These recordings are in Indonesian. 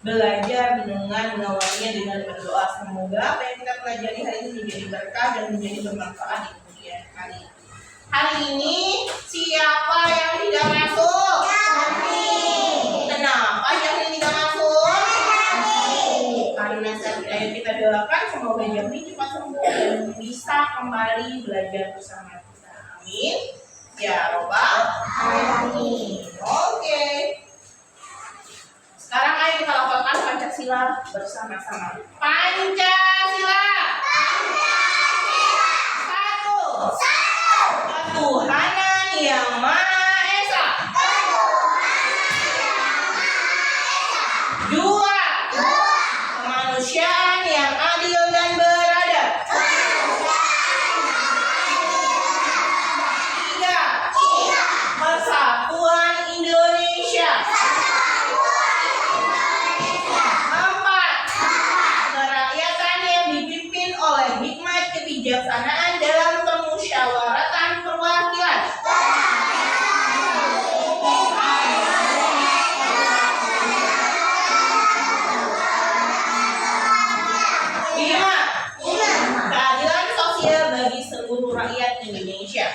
belajar dengan mengawalinya dengan berdoa. Semoga apa yang kita pelajari hari ini menjadi berkah dan menjadi bermanfaat di kemudian hari. Hari ini siapa yang tidak masuk? Kenapa yang tidak masuk? Karena ayo kita doakan semoga Jami cepat sembuh dan bisa kembali belajar bersama kita. Amin. Ya Robbal Alamin. Oke. Sekarang ayo kita lafalkan Pancasila bersama-sama. Pancasila. Satu. Ketuhanan yang Maha Esa. Dua. Kemanusiaan yang adil dan beradab. Tiga. Persatuan Indonesia. Empat. Kerakyatan yang dipimpin oleh hikmat kebijaksanaan dalam permusyawaratan perwakilan. Lima. Keadilan sosial bagi seluruh rakyat Indonesia.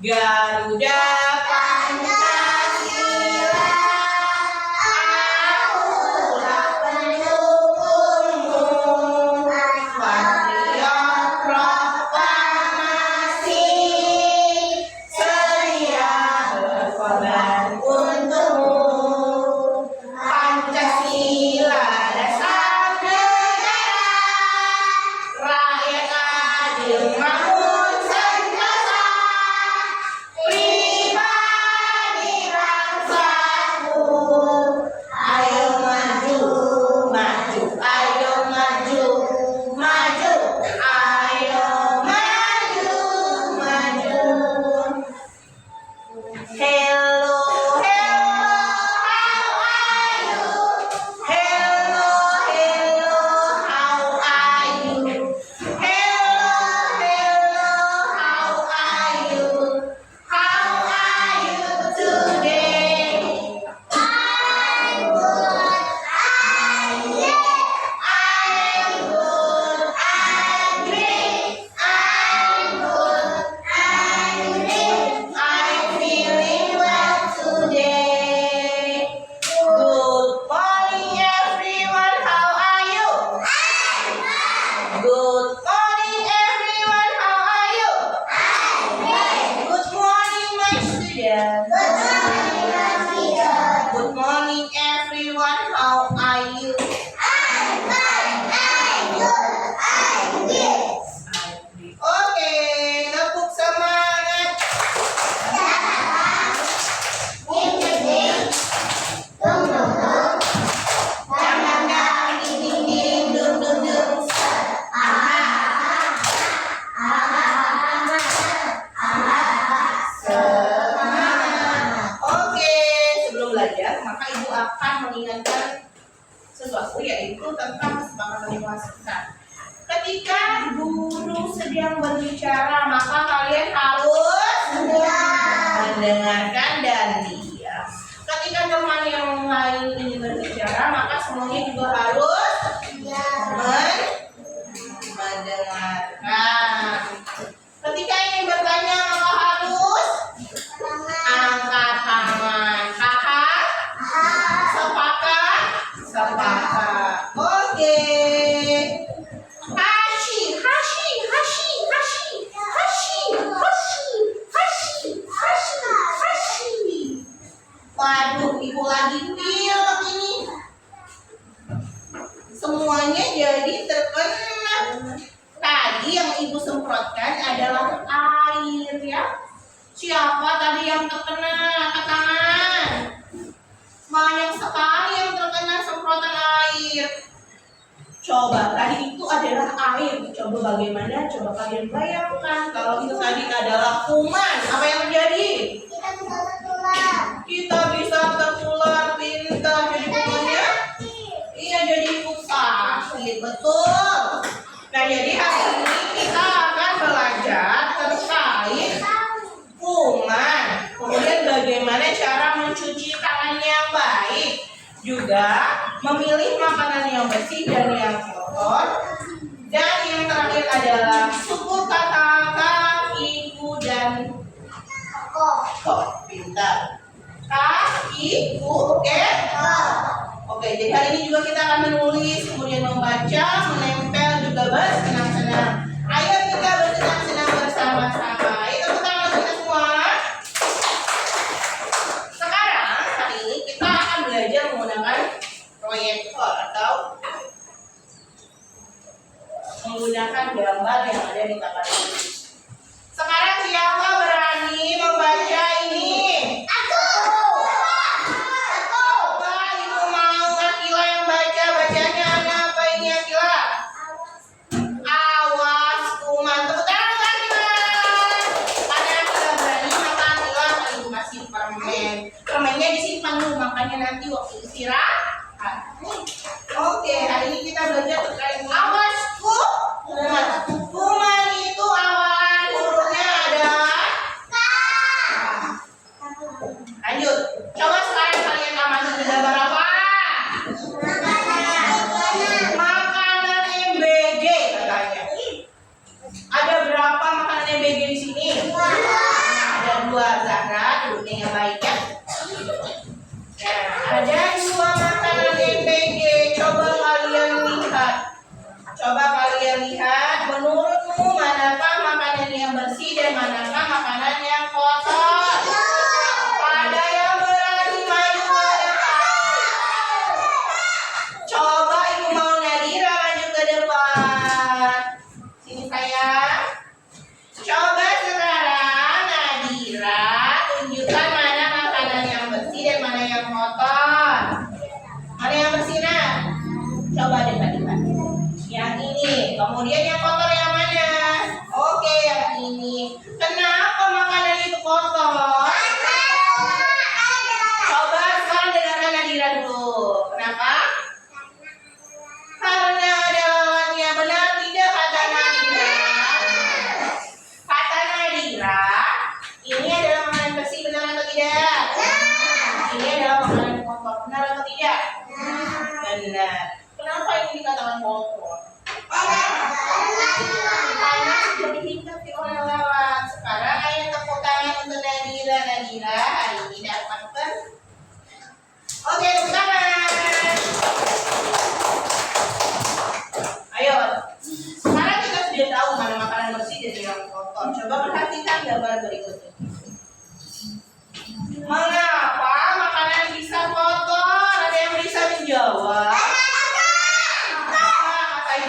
Garuda Pancasila, akulah pendukungmu, patriot proklamasi, sedia berkorban untukmu. Pancasila dasar negara, rakyat adil makmur sentosa, pribadi bangsaku. Ayo maju, maju, ayo maju, maju, ayo maju, maju. Hello, hello, how are you? Hello, hello, how are you? Hello, hello, how are you? How are you today? I'm good, I'm good, I'm great, I'm good, I'm great, I'm feeling well today. Good morning everyone, how are you? Good morning everyone, how are you? Good morning my students. Good morning everyone, how are you? Oke, tepuk semangat. Dang dang dang, ding ding ding, dung dung dung. Semangat. Oke, sebelum belajar maka ibu akan mengingatkan sesuatu yaitu tentang kesepakatan yang kita. Ketika guru sedang berbicara maka kalian harus mendengarkan dan diam. Ketika teman yang lain ini berbicara maka semuanya juga harus mendengarkan. Ketika ingin bertanya maka harus angkat tangan. Paham? Sepakat? Sepakat. Oke. Hashi, hashi, hashi, hashi, hashi, hashi, hashi, hashi, hashi. Waduh, ibu lagi pilek ini. Semuanya jadi terkena. Tadi yang ibu semprotkan adalah air ya. Siapa tadi yang terkena? Angkat tangan. Banyak sekali yang terkena semprotan air. Coba, tadi itu adalah air. Coba bagaimana? Coba kalian bayangkan kalau itu tadi adalah kuman. Apa yang terjadi? Kita bisa tertular. Pintar jadi kumannya. Iya, jadi ikut sakit. Betul. Nah, jadi hari ini kita akan belajar terkait kuman. bagaimana cara mencuci tangan yang baik, juga memilih makanan yang bersih dan yang kotor. Dan yang terakhir adalah suku kata kakiku dan kok. Pintar. Kakiku, oke? Oke, jadi hari ini juga kita akan menulis, kemudian membaca, menempel, juga bersenang-senang. Ayo kita bersenang-senang bersama-sama. Itu tepuk tangan kita semua. Sekarang, hari ini kita akan belajar menggunakan proyektor atau menggunakan gambar yang ada di papan tulis. Sekarang siapa berani membaca ini? Coba ibu mau Akila yang baca. Bacanya apa ini Akila? Awas kuman. Tepuk tangan Akila. Karena Akila berani maka Akila akan ibu kasih permen. Permennya disimpan dulu, makanya nanti waktu istirahat. Oke, hari ini kita belajar terkait awas kuman. Kuman itu awan, hurufnya ada. Lanjut. Coba sekarang kalian amati gambar apa? Makanan MBG katanya. Ada berapa makanan MBG di sini? Ada 2. Zahra, duduknya yang baik ya. Nah, ada 2 makanan MBG. Coba kalian lihat. Menurutmu manakah makanan yang bersih dan manakah makanan yang kotor? Ada yang berani maju ke depan? Coba ibu mau Nadira maju ke depan. Sini sayang. Coba sekarang Nadira tunjukkan mana makanan yang bersih dan mana yang kotor. Mana yang bersih nak? Coba dekat-dekat. Yang ini. Kemudian yang kotor yang mana? Oke, yang ini. Kenapa makanan itu kotor? Coba sekarang dengarkan Nadira dulu. Kenapa? Karena ada lawannya. Benar tidak kata Nadira? Kata Nadira, ini adalah makanan bersih, benar atau tidak? Ini adalah makanan kotor, benar atau tidak? Benar. Kenapa ini dikatakan kotor? Karena sudah dihidupi oleh lawan. Sekarang ayo tepuk tangan untuk Nadira. Nadira hari ini dapatkan. Oke, tepuk tangan. Ayo. Sekarang kita sudah tahu mana makanan bersih dan yang kotor. Coba perhatikan gambar berikutnya. Mengapa makanan bisa kotor? Ada yang bisa menjawab?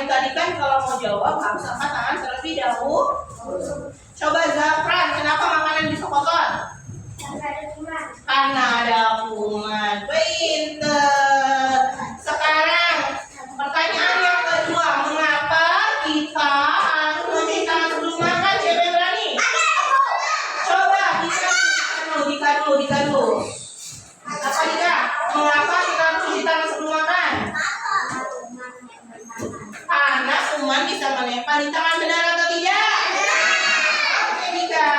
Tadi kan kalau mau jawab harus angkat tangan terlebih dahulu. Coba Zafran, kenapa makanan bisa kotor? Karena ada kuman. Pinter. Sekarang pertanyaan yang kedua, mengapa kita harus mencuci tangan sebelum makan? Siapa yang berani? Coba Dika dulu. Apa Dika? Mengapa kita harus mencuci tangan sebelum makan? Karena kuman bisa menempel di tangan, benar atau tidak? Oke Dika.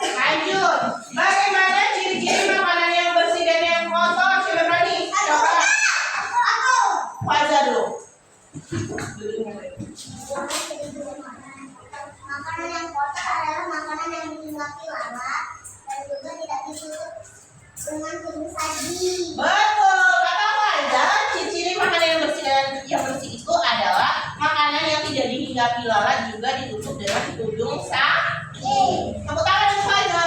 Lanjut. Bagaimana ciri-ciri makanan yang bersih dan yang kotor? Siapa berani? Coba. Faza dulu. Makanan yang kotor adalah makanan yang dihinggap lalat dan juga tidak ditutup dengan timun saji. Betul. Kata Faza, ciri-ciri makanan yang bersih itu adalah makanan yang tidak dihinggapi lalat juga ditutup dengan tudung saji. Tepuk tangan untuk Faza.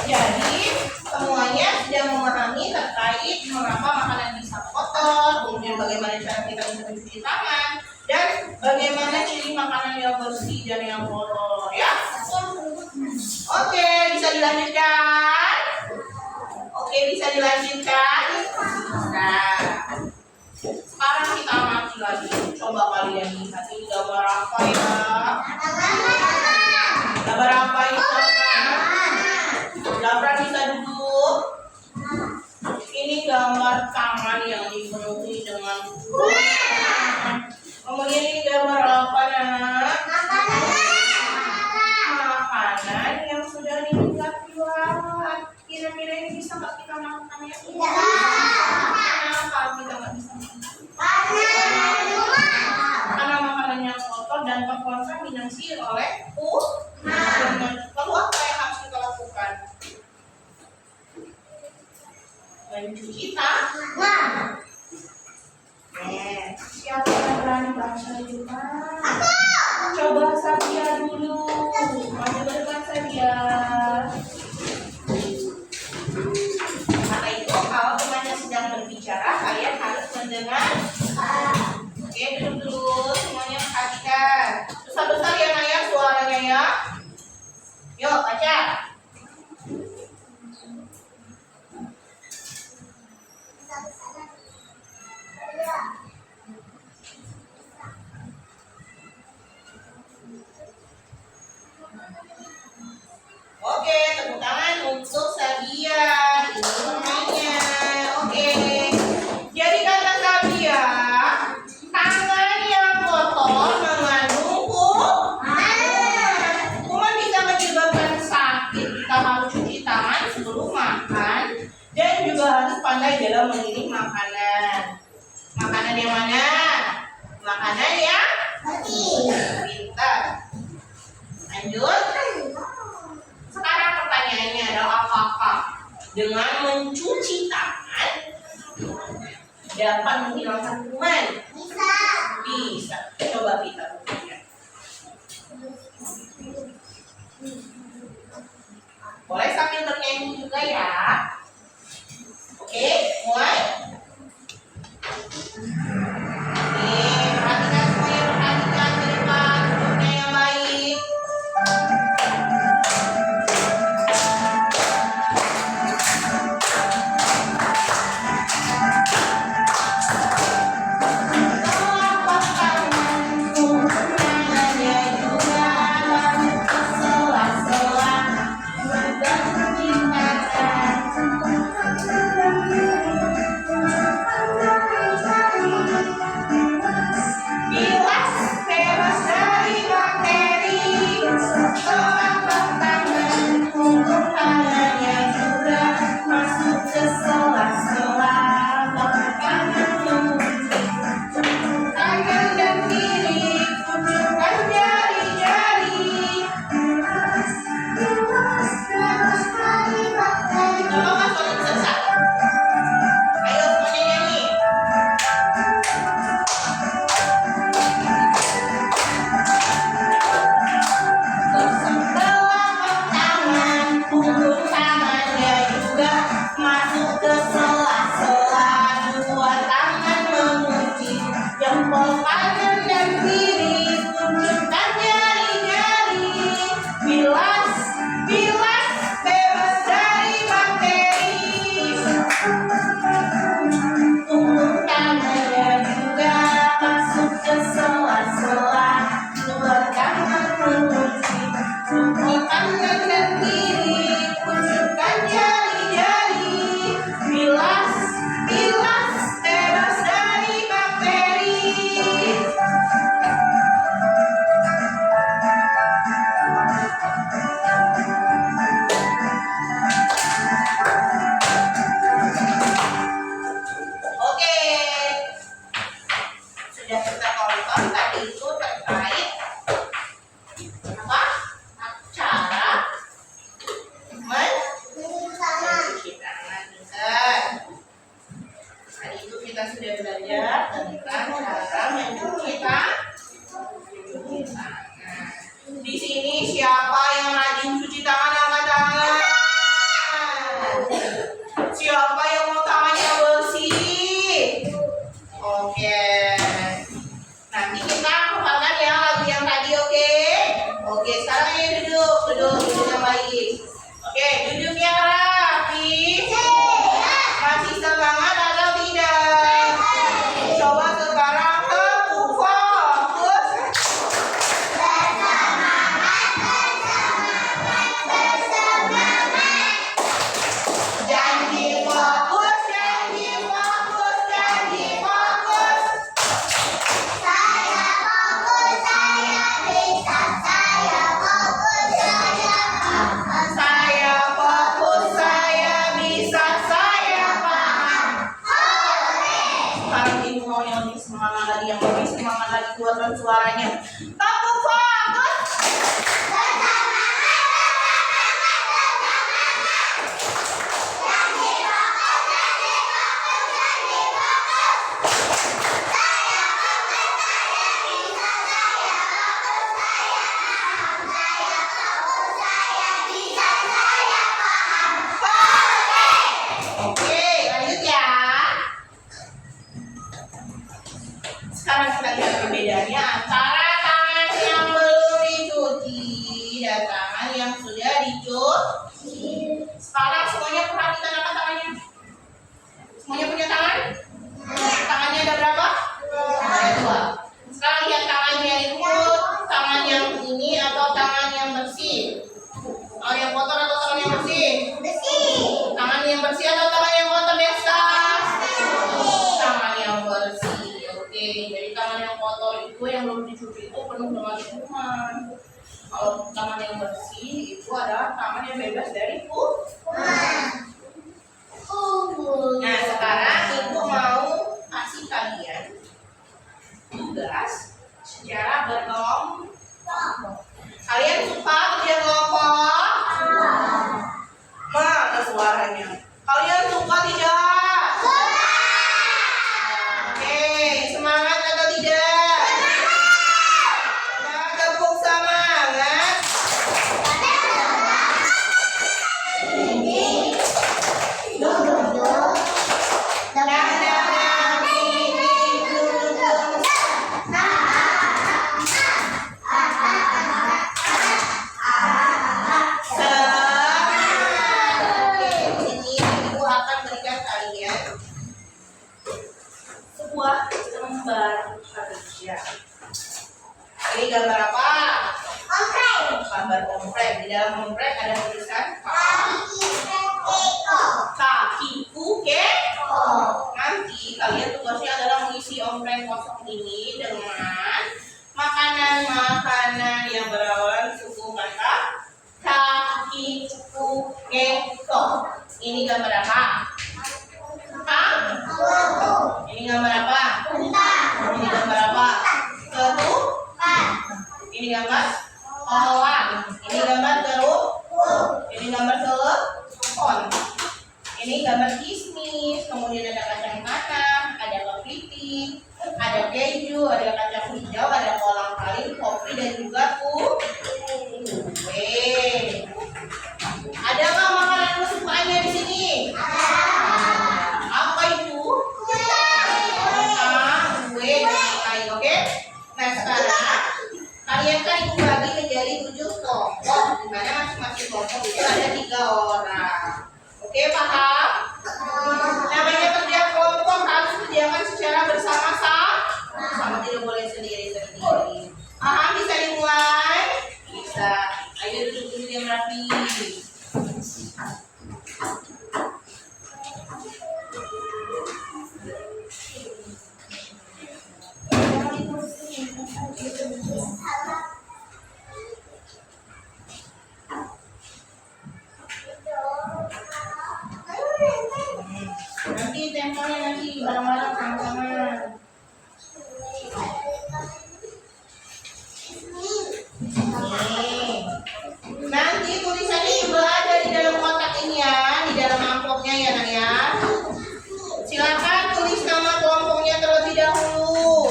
Jadi semuanya sudah memahami terkait mengapa makanan bisa kotor, kemudian bagaimana cara kita bisa mencuci tangan, dan bagaimana ciri makanan yang bersih dan yang kotor ya. Oke, bisa dilanjutkan. Nah, sekarang kita amati lagi. Coba kalian lihat ini gambar apa ya? Gambar apa itu? Gambar bisa duduk. Ini gambar tangan yang dipenuhi dengan kuman. Kemudian ini gambar apa nak? Makanan yang sudah dihinggap di lalat. kira-kira ini bisa nggak kita makan ya? Tidak. Kenapa kita nggak bisa makan? Karena makanannya kotor dan terkontaminasi oleh kuman. Lalu apa yang harus kita lakukan? Mencuci tangan. Siapa yang berani bahasa Jepang? Coba Sabia dulu. Maju ke depan Sabia. Karena itu kalau temannya sedang berbicara, kalian harus mendengar. Oke, duduk dulu. Semuanya perhatikan. Besar-besar ya Naya suaranya ya. Yuk, baca. Oke, tepuk tangan untuk Sabia. Ini pemainnya. Oke. Jadi kata Sabia, tangan yang kotor mengandung kuman. Kuman bisa menyebabkan sakit. Kita harus cuci tangan sebelum makan dan juga harus pandai dalam memilih makanan. Makanan yang mana? Makanan yang pintar. Lanjut. Sekarang pertanyaannya adalah apakah dengan mencuci tangan dapat menghilangkan kuman? Bisa. Bisa. Coba kita buktikan. Boleh sambil bernyanyi juga ya. Oke, mulai. Oke, perhatikan semuanya, perhatikan ke depan, duduknya yang baik. dengan suaranya. Tepuk fokus. Oke, lanjut ya. Sekarang kita lihat perbedaannya antara tangan yang belum dicuci dan tangan yang sudah dicuci. Sekarang semuanya perhatikan apa tangannya? Semuanya punya tangan? Tangannya ada berapa? Ada 2. Sekarang lihat tangannya itu tangan yang ini atau tangan yang bersih? Tangan yang kotor atau tangan yang bersih? Tangan yang bersih atau tangan yang kotor biasa? Tangan yang bersih. Oke, jadi tangan yang kotor itu yang belum dicuci itu penuh dengan kuman. Kalau tangan yang bersih itu adalah tangan yang bebas dari kuman. Nah, sekarang ibu mau kasih kalian tugas secara berkelompok. Kalian suka kerja kelompok? Mana suaranya? Kalian suka tidak? Oke, semangat atau tidak? Nah, tepuk semangat. Sebuah lembar kerja. Ini gambar apa? Gambar komplek. Di dalam komplek ada tulisan kakiku keko. Nanti kalian tugasnya adalah mengisi ompreng kosong ini dengan makanan-makanan yang berawalan suku kata kakiku keko. Ini gambar apa? Ini gambar apa? Ini gambar apa? Ketupat. Ini gambar olahan. Ini gambar teruk. Ini gambar telepon. Ini gambar kismis. Kemudian ada kacang tanah, ada kepiting, ada keju, ada kacang hijau, ada kolang kaling, kopi dan juga kue. Ada nggak makanan kesukaannya di sini? Apa itu? Kue dan lain, oke? Nah, sekarang kalian kan ibu bagi menjadi 7 kelompok, di mana masing-masing kelompok itu ada 3 orang. Oke, paham? Namanya kerja kelompok harus kerjakan secara bersama-sama, tidak boleh sendiri-sendiri. Paham? Bisa dimulai? Bisa. Ayo duduk dulu yang rapi. Nanti tempelnya nanti bareng-bareng sama-sama. Nanti tulisannya juga ada di dalam kotak ini ya, di dalam amplopnya ya nak ya. Silakan tulis nama kelompoknya terlebih dahulu.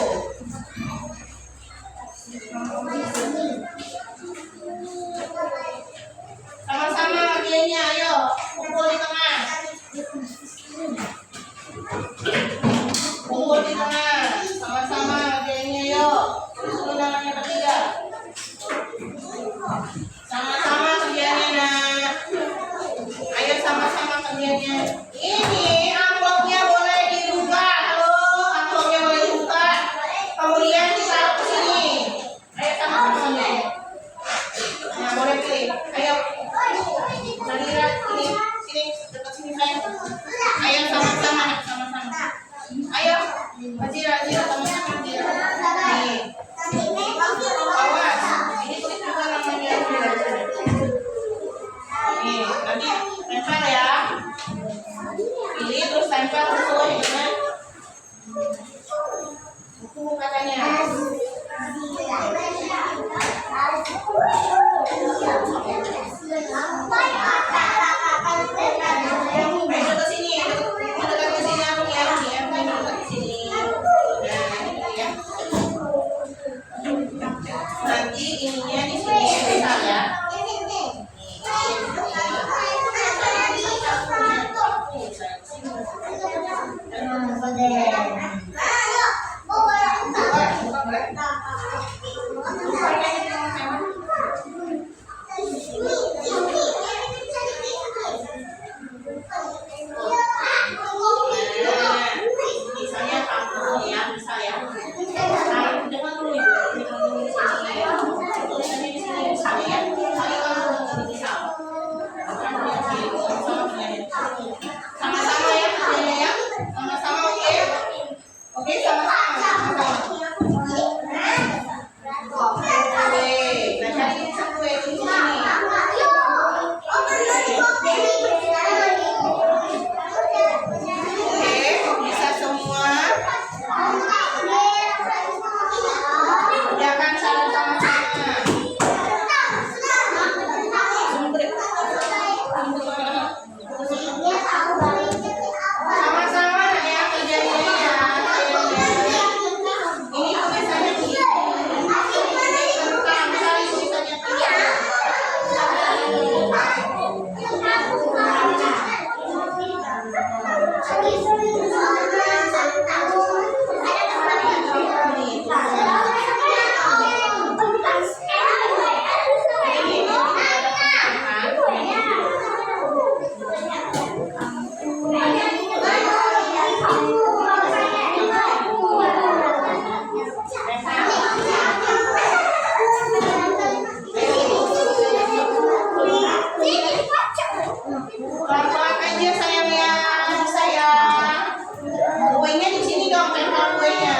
Sama-sama ngerjainnya, ayo kumpul di tengah. Kumpul di tengah, sama-sama ngerjainnya, yuk. Tulis dulu namanya bertiga. Sama-sama kerjanya nak. Ayo sama-sama kerjanya. Ini amplopnya boleh dibuka. Halo, amplopnya boleh dibuka. Kemudian ditaruh ke sini. Ayo sama-sama kerjanya. Nah, boleh pilih. Ayo. Nadira, ini sini dekat sini sayang. Ayo sama-sama, sama-sama. Ayo, Nadira, sama-sama Nadira. Nih. Awas, ini tulis juga namanya. Nih, nanti tempel ya. Pilih terus tempel sesuai dengan buku katanya. Dekat sini, dekat ke sini aku ya, dekat ke sini. Nanti ininya di sini bisa ya. Misalnya kamu ya, bisa ya. Dengan dulu ya, tulisannya di sini bisa ya. Kamu bisa. Sama-sama ya, ya. Sama-sama oke. Oke, sama-sama. Kue. Nah, cari kue di sini. Oke, bisa semua. Kerjakan sama-sama. Sama-sama ya kerjanya ya. Ini tulisannya begini. Tentang kali tulisannya pelan-pelan aja sayang ya, bisa ya. Kuenya di sini dong, tempel kuenya.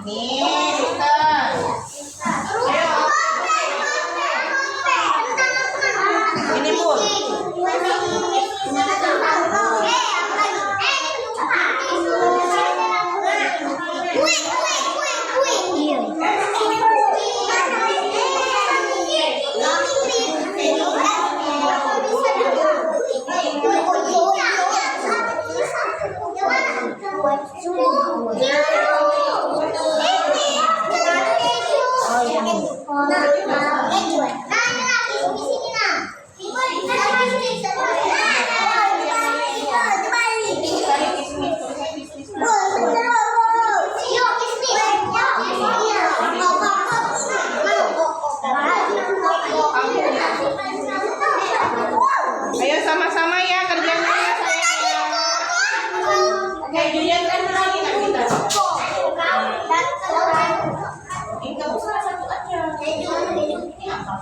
Nih, Peter. Ayo. Ini pun. Ayo sama-sama ya kerjanya ya sayang. Oke, Julian kan lagi nggak kita? Ini kamu salah satu aja. Ini apa?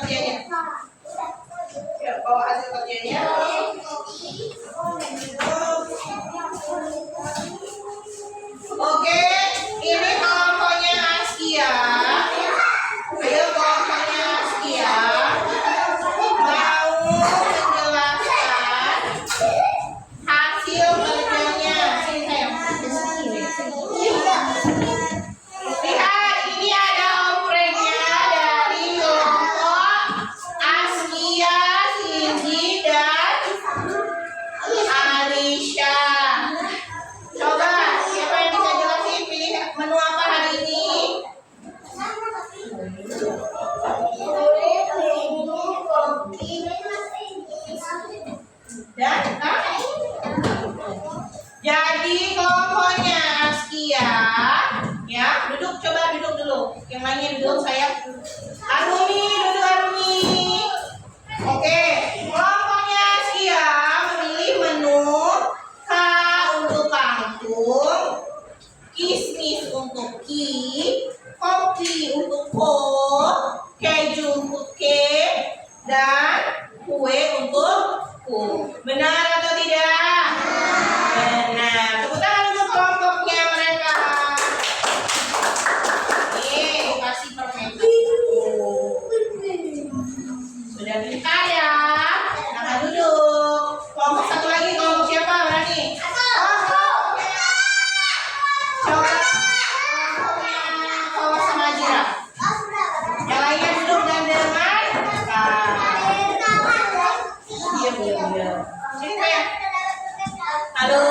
kerjanya. Ya, bawa hasil kerjanya. Oke, ini kelompoknya Askia. Ayo kelompoknya Askia mau menjelaskan hasil kerjanya. Sini sayang. Lihat, ini ada oprengnya dari kelompok Askia, Cindy, dan Alisha. Coba, siapa yang bisa jelasin pilih menu apa hari ini? Dan jadi kelompoknya Askia, ya duduk, coba duduk dulu. Yang lainnya duduk sayang. Arumi, duduk Arumi. Oke, kelompoknya Askia memilih menu K untuk kangkung, kismis untuk ki, kopi untuk ko, keju untuk ke, dan kue untuk ku. Benar atau tidak? Benar. Tepuk tangan untuk kelompoknya mereka. Nih, dikasih permen. Sudah pintar ya. Nah, duduk. Kelompok satu lagi, kelompok siapa? Berani? Coba kelompok sama Ajira. Yang lainnya duduk dan dengar. Diam. Sini sayang. Halo.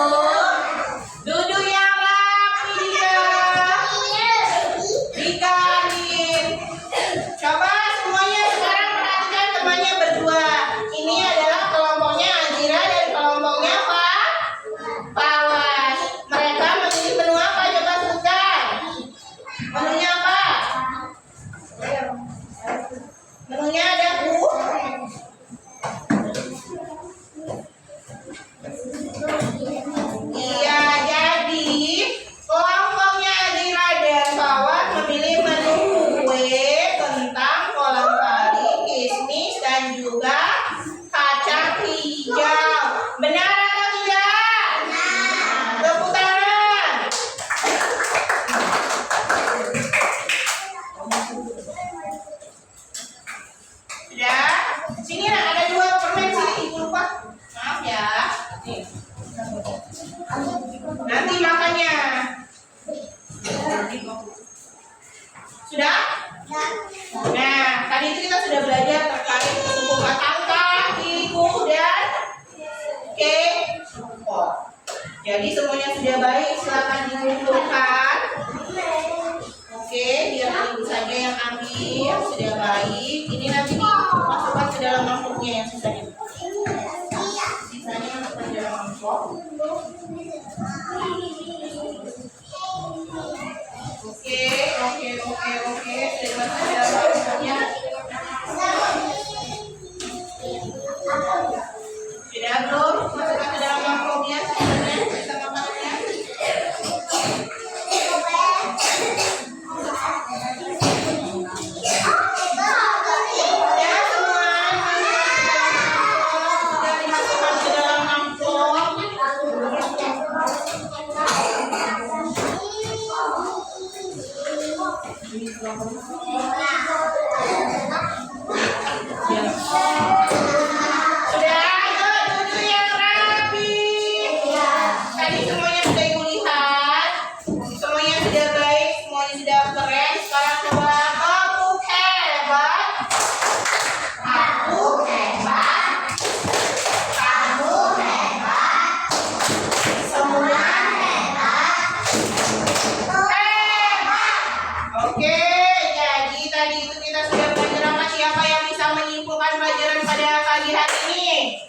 Duduk yang rapi, Dika. Coba semuanya sekarang perhatikan temannya berdua. Ini adalah kelompoknya Azira dan kelompoknya Pawas. Mereka memilih menu apa? Coba sebutkan. Menunya apa? Menunya ada Iya, jadi kelompoknya Azira dan Pawas memilih menu kue, kentang, kolang kari, kismis, dan juga kacang hijau. Benar atau tidak? Tepuk tangan. Sudah? Sini nak, ada 2 permen sini, ibu lupa. Maaf ya. Nih. Nanti makannya. Sudah? Nah, tadi itu kita sudah belajar terkait suku kata iku dan kepo. Jadi semuanya sudah baik, silakan dikumpulkan. Oke, biar ibu saja yang ambil. Sudah baik. Ini nanti dimasukkan ke dalam mangkuknya yang sisanya. Sisanya masukkan ke dalam mangkuk. Oke. Sudah masuk ke dalam mangkuknya. Sudah belum? Masukkan ke dalam mangkuknya. Sisanya sisa makanannya. Ya semua sudah dimasukkan ke dalam mangkuk. Sudah, ayo duduk yang rapi. Tadi semuanya sudah ibu lihat. Semuanya sudah baik, semuanya sudah keren. Sekarang coba aku hebat. Aku hebat. Kamu hebat. Semua hebat. Oke, jadi tadi itu kita sudah belajar apa? Siapa yang bisa menyimpulkan pelajaran pada pagi hari ini?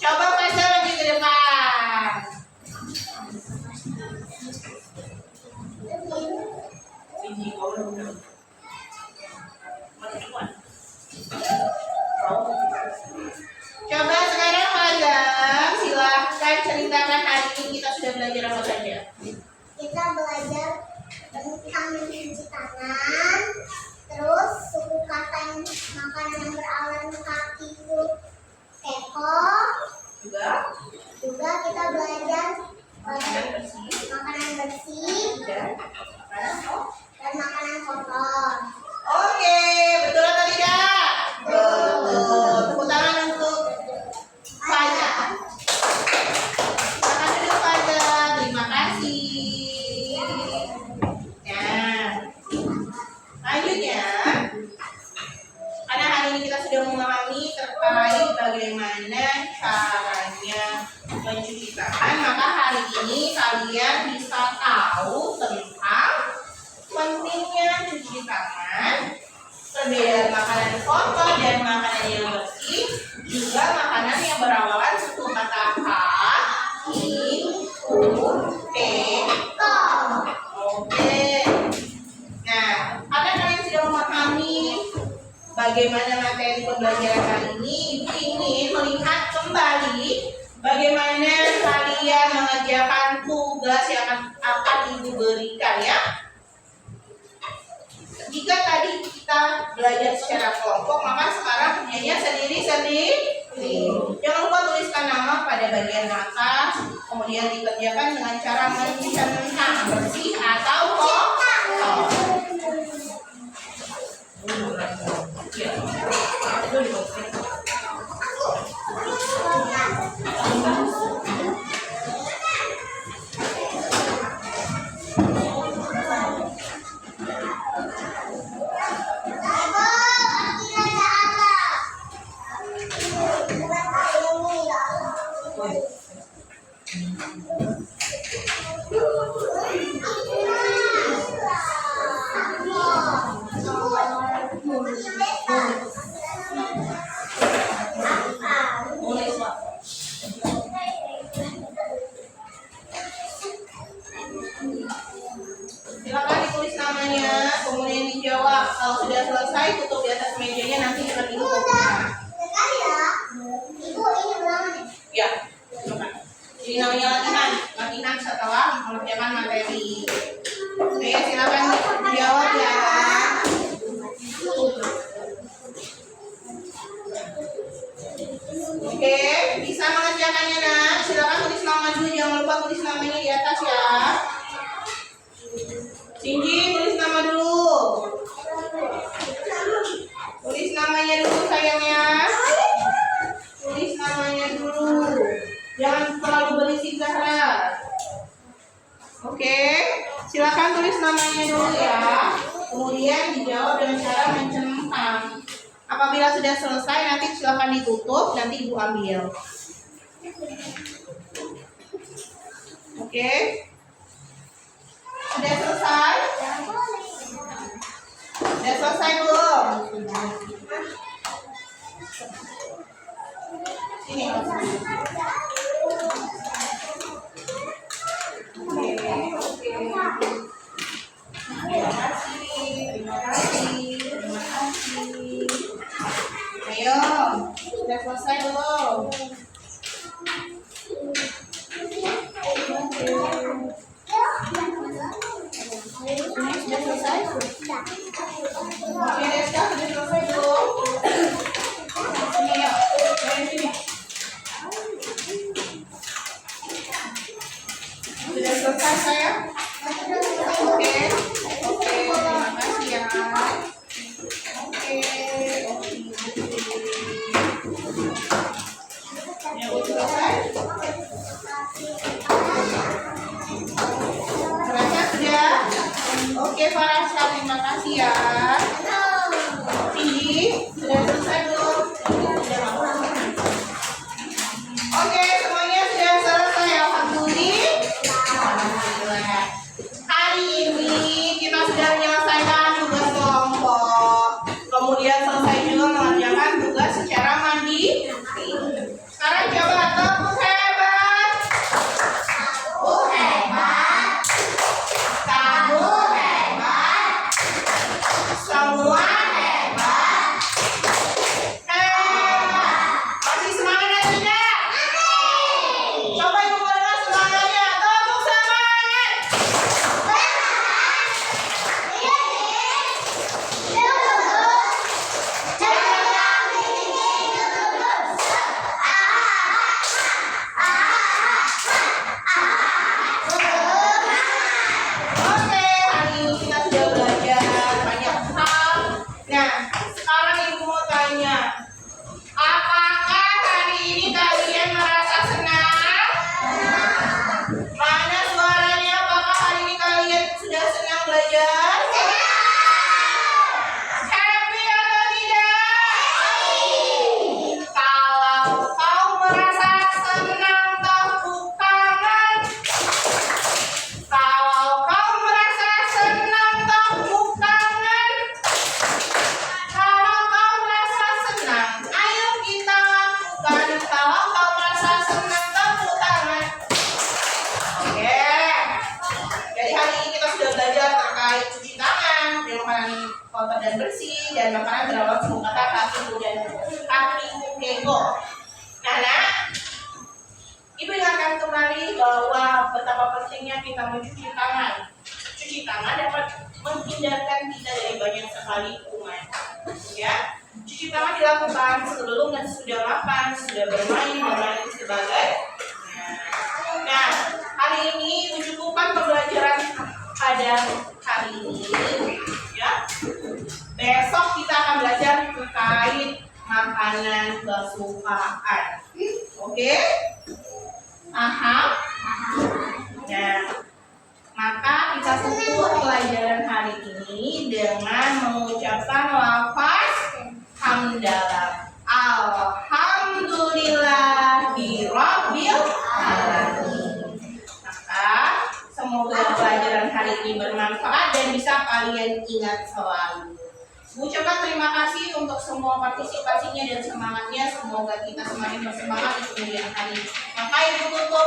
Coba Faisal lagi ke depan. Coba sekarang Faisal, silahkan ceritakan hari ini kita sudah belajar apa saja. Kita belajar tentang mencuci tangan, terus suku kata bagaimana caranya mencuci tangan, maka hari ini kalian bisa tahu tentang pentingnya cuci tangan, perbedaan makanan kotor dan makanan yang bersih, juga makanan yang berawalan suku kata K, I, U, T, K. Oke. Nah, apakah kalian sudah memahami bagaimana materi pembelajaran kali ini? Ibu ingin melihat kembali bagaimana kalian mengerjakan tugas yang akan Ibu berikan ya. Jika tadi kita belajar secara kelompok, maka sekarang kerjanya sendiri-sendiri. Jangan lupa tuliskan nama pada bagian atas, kemudian dikerjakan dengan cara mencentang bersih atau kotor. Silakan ditulis namanya, kemudian dijawab. Kalau sudah selesai, tutup di atas mejanya, nanti kita dulu buka. Ibu ini berapa nih? Ya, silakan. Jadi namanya latihan setelah mengerjakan materi. Oke, silakan dijawab ya. Oke, bisa mengerjakannya nak. Silakan tulis nama dulu, jangan lupa tulis namanya di atas ya. Cindy, tulis nama dulu. Tulis namanya dulu sayangnya. Tulis namanya dulu. Jangan terlalu berisik Zahra. Oke, silakan tulis namanya dulu ya. Kemudian dijawab dengan cara mencentang. Apabila sudah selesai, nanti silakan ditutup, nanti Ibu ambil. Oke. Sudah selesai? Sudah selesai belum? Sini. Oke. Terima kasih. Ayo, sudah selesai belum? Sudah selesai? Oke, Deska, sudah selesai belum? Sini ya, dari sini. Sudah selesai sayang? Oke, terima kasih ya. Oke. Ya, udah selesai? Berarti sudah? Oke, Farasha, terima kasih ya. Cindy, sudah selesai belum? Oke, semuanya sudah selesai. Alhamdulillah. Hari ini kita sudah menyelesaikan tugas kelompok. Kemudian selesai juga mengerjakan tugas secara mandiri. Sekarang coba tepuk hebat. Tepuk hebat. Kamu hebat. Semua hebat. Masih semangat atau tidak? Coba Ibu dengar semangatnya. Tepuk semangat. Oke, hari ini kita sudah belajar banyak hal. Nah, sekarang Ibu mau tanya, apakah hari ini kalian merasa senang? Mana suaranya? Apakah hari ini kalian sudah senang belajar? Happy atau tidak? Kalau dan bersih, dan makanan terawat semua kata kaki dan kaki kego. Nah, Ibu ingatkan kembali bahwa betapa pentingnya kita mencuci tangan. Cuci tangan dapat menghindarkan kita dari banyak sekali kuman. Ya, cuci tangan dilakukan sebelum dan sesudah makan, sudah bermain dan lain sebagainya. Nah, hari ini mencukupkan pembelajaran pada hari ini. Ya, besok kita akan belajar terkait makanan kesukaan. Oke? Paham? Nah, maka kita tutup pelajaran hari ini dengan mengucapkan lafaz hamdalah. Alhamdulillahirabbil alamin. Maka semoga pelajaran hari ini bermanfaat dan bisa kalian ingat selalu. Ucapkan terima kasih untuk semua partisipasinya dan semangatnya. Semoga kita semakin bersemangat di kemudian hari. Maka Ibu tutup